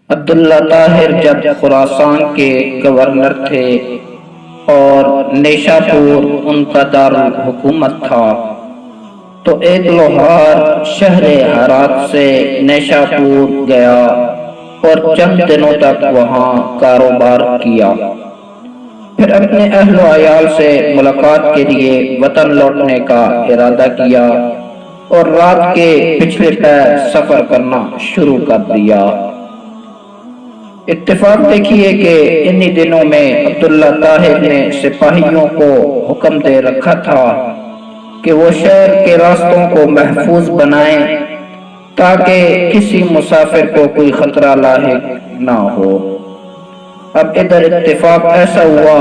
عبداللہ طاہر جب خراسان کے گورنر تھے اور نیشاپور ان کا دارالحکومت تھا تو ایک لوہار شہر ہرات سے نیشاپور گیا اور چند دنوں تک وہاں کاروبار کیا، پھر اپنے اہل و عیال سے ملاقات کے لیے وطن لوٹنے کا ارادہ کیا اور رات کے پچھلے پیر سفر کرنا شروع کر دیا۔ اتفاق دیکھیے کہ انہی دنوں میں عبداللہ طاہر نے سپاہیوں کو حکم دے رکھا تھا کہ وہ شہر کے راستوں کو محفوظ بنائیں تاکہ کسی مسافر کو کوئی خطرہ لاحق نہ ہو۔ اب ادھر اتفاق ایسا ہوا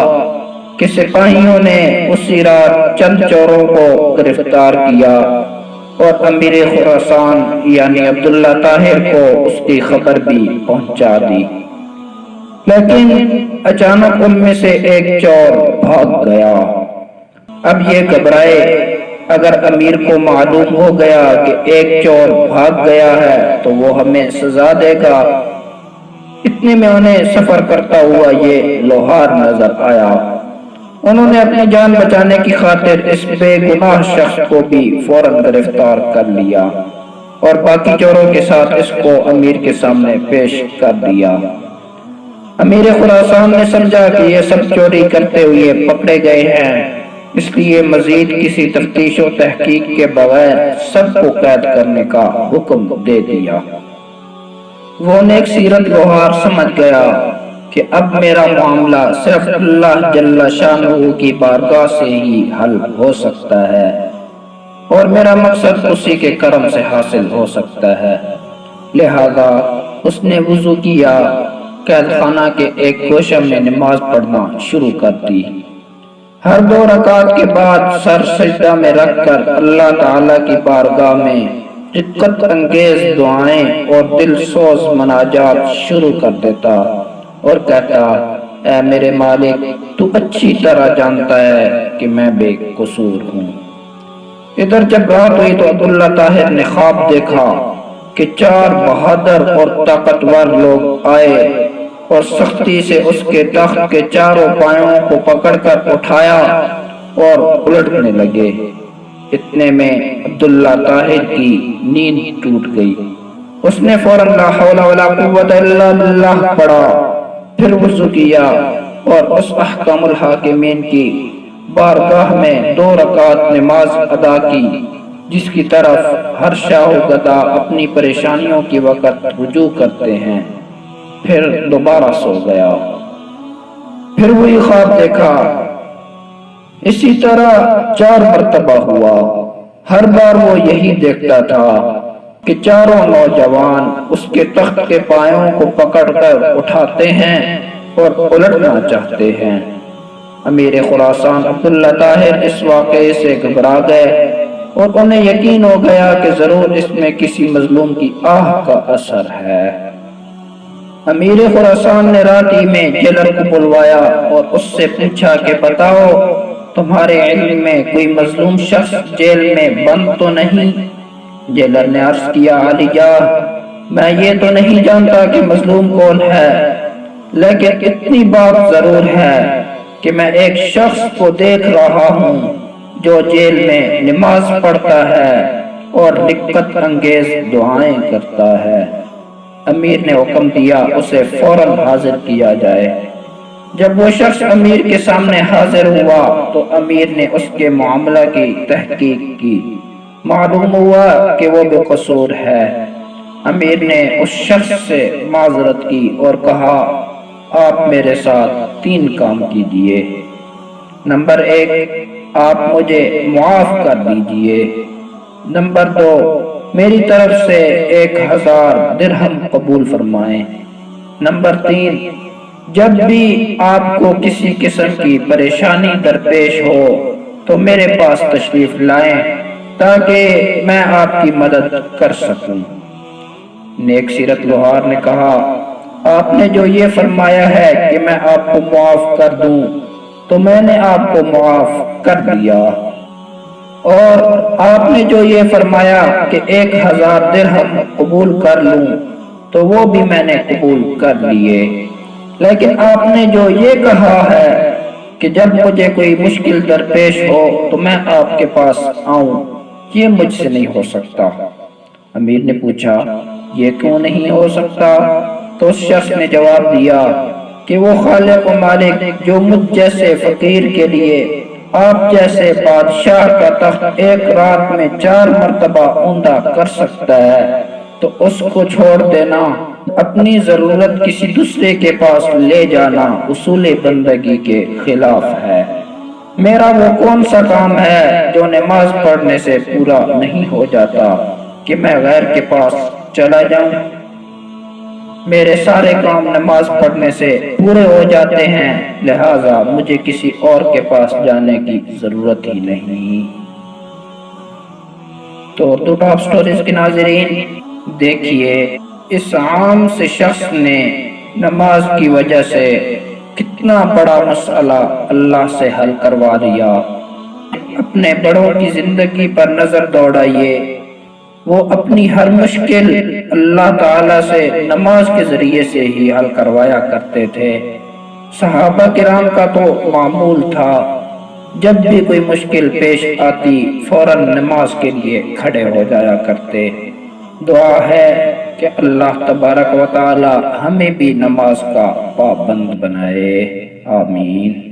کہ سپاہیوں نے اسی رات چند چوروں کو گرفتار کیا اور امیر خراسان یعنی عبداللہ طاہر کو اس کی خبر بھی پہنچا دی، لیکن اچانک ان میں سے ایک چور بھاگ گیا۔ اب یہ گھبرائے، اگر امیر کو معلوم ہو گیا کہ ایک چور بھاگ گیا ہے تو وہ ہمیں سزا دے گا۔ اتنے میں انہیں سفر کرتا ہوا یہ لوہار نظر آیا۔ انہوں نے اپنی جان بچانے کی خاطر اس بے گناہ شخص کو بھی فوراً گرفتار کر لیا اور باقی چوروں کے ساتھ اس کو امیر کے سامنے پیش کر دیا۔ امیر خراسان نے سمجھا کہ یہ سب چوری کرتے ہوئے پکڑے گئے ہیں، اس لیے مزید کسی تفتیش و تحقیق کے بغیر سب کو قید کرنے کا حکم دے دیا۔ وہ نیک سیرت لوہار سمجھ گیا کہ اب میرا معاملہ صرف اللہ جل شانہ کی بارگاہ سے ہی حل ہو سکتا ہے اور میرا مقصد اسی کے کرم سے حاصل ہو سکتا ہے۔ لہذا اس نے وضو کیا، قید خانہ کے ایک گوشہ میں نماز پڑھنا شروع کر دی۔ ہر 2 رکعت کے بعد سر سجدہ میں رکھ کر اللہ تعالیٰ کی بارگاہ میں رقت انگیز دعائیں اور دل سوز مناجات شروع کر دیتا اور کہتا، اے میرے مالک، تو اچھی طرح جانتا ہے کہ میں بے قصور ہوں۔ ادھر جب رات ہوئی تو عبداللہ طاہر نے خواب دیکھا کہ 4 بہادر اور طاقتور لوگ آئے اور سختی سے اس کے تخت کے چاروں پایوں کو پکڑ کر اٹھایا اور الٹنے لگے۔ اتنے میں عبداللہ طاہر کی نیند ٹوٹ گئی۔ اس نے فوراً لا حول ولا قوت الا باللہ پڑھا، پھر وضو کیا اور اس احکم الحاکمین کی بارگاہ میں 2 رکعت نماز ادا کی جس کی طرف ہر شاہ و گدا اپنی پریشانیوں کے وقت رجوع کرتے ہیں، پھر دوبارہ سو گیا۔ پھر وہی خواب دیکھا، اسی طرح 4 مرتبہ ہوا۔ ہر بار وہ یہی دیکھتا تھا کہ چاروں نوجوان اس کے تخت کے پایوں کو پکڑ کر اٹھاتے ہیں اور الٹنا چاہتے ہیں۔ امیر خراسان عبداللہ طاہر اس واقعے سے گھبرا گئے اور انہیں یقین ہو گیا کہ ضرور اس میں کسی مظلوم کی آہ کا اثر ہے۔ امیر خراسان نے رات ہی میں جیلر کو بلوایا اور اس سے پوچھا کہ بتاؤ، تمہارے علم میں کوئی مظلوم شخص جیل میں بند تو نہیں؟ جیلر نے عرض کیا، عالی جاہ، میں یہ تو نہیں جانتا کہ مظلوم کون ہے، لیکن اتنی بات ضرور ہے کہ میں ایک شخص کو دیکھ رہا ہوں جو جیل میں نماز پڑھتا ہے اور رقت انگیز دعائیں کرتا ہے۔ امیر نے حکم دیا اسے فوراً حاضر کیا جائے۔ جب وہ شخص امیر کے سامنے حاضر ہوا تو امیر نے اس کے معاملہ کی تحقیق کی۔ معلوم ہوا کہ وہ بے قصور ہے۔ امیر نے اس شخص سے معذرت کی اور کہا، آپ میرے ساتھ 3 کام کیجئے۔ نمبر 1، آپ مجھے معاف کر دیجئے۔ نمبر 2، میری طرف سے 1000 درہم قبول فرمائیں۔ نمبر 3، جب بھی آپ کو کسی قسم کی پریشانی درپیش ہو تو میرے پاس تشریف لائیں تاکہ میں آپ کی مدد کر سکوں۔ نیک سیرت لوہار نے کہا، آپ نے جو یہ فرمایا ہے کہ میں آپ کو معاف کر دوں تو میں نے آپ کو معاف کر دیا، اور آپ نے جو یہ فرمایا کہ 1000 درہم قبول کر لوں تو وہ بھی میں نے قبول کر لیے، لیکن آپ نے جو یہ کہا ہے کہ جب مجھے کوئی مشکل درپیش ہو تو میں آپ کے پاس آؤں، یہ مجھ سے نہیں ہو سکتا۔ امیر نے پوچھا یہ کیوں نہیں ہو سکتا؟ تو اس شخص نے جواب دیا کہ وہ خالق و مالک جو مجھ جیسے فقیر کے لیے آپ جیسے بادشاہ کا تخت ایک رات میں 4 مرتبہ اوندا کر سکتا ہے، تو اس کو چھوڑ دینا، اپنی ضرورت کسی دوسرے کے پاس لے جانا اصول بندگی کے خلاف ہے۔ میرا وہ کون سا کام ہے جو نماز پڑھنے سے پورا نہیں ہو جاتا کہ میں غیر کے پاس چلا جاؤں؟ میرے سارے کام نماز پڑھنے سے پورے ہو جاتے ہیں، لہٰذا مجھے کسی اور کے پاس جانے کی ضرورت ہی نہیں۔ تو اردو ٹاپ سٹوریز کے ناظرین، دیکھیے اس عام سے شخص نے نماز کی وجہ سے کتنا بڑا مسئلہ اللہ سے حل کروا دیا۔ اپنے بڑوں کی زندگی پر نظر دوڑائیے، وہ اپنی ہر مشکل اللہ تعالیٰ سے نماز کے ذریعے سے ہی حل کروایا کرتے تھے۔ صحابہ کرام کا تو معمول تھا جب بھی کوئی مشکل پیش آتی فوراً نماز کے لیے کھڑے ہو جایا کرتے۔ دعا ہے کہ اللہ تبارک و تعالی ہمیں بھی نماز کا پابند بنائے، آمین۔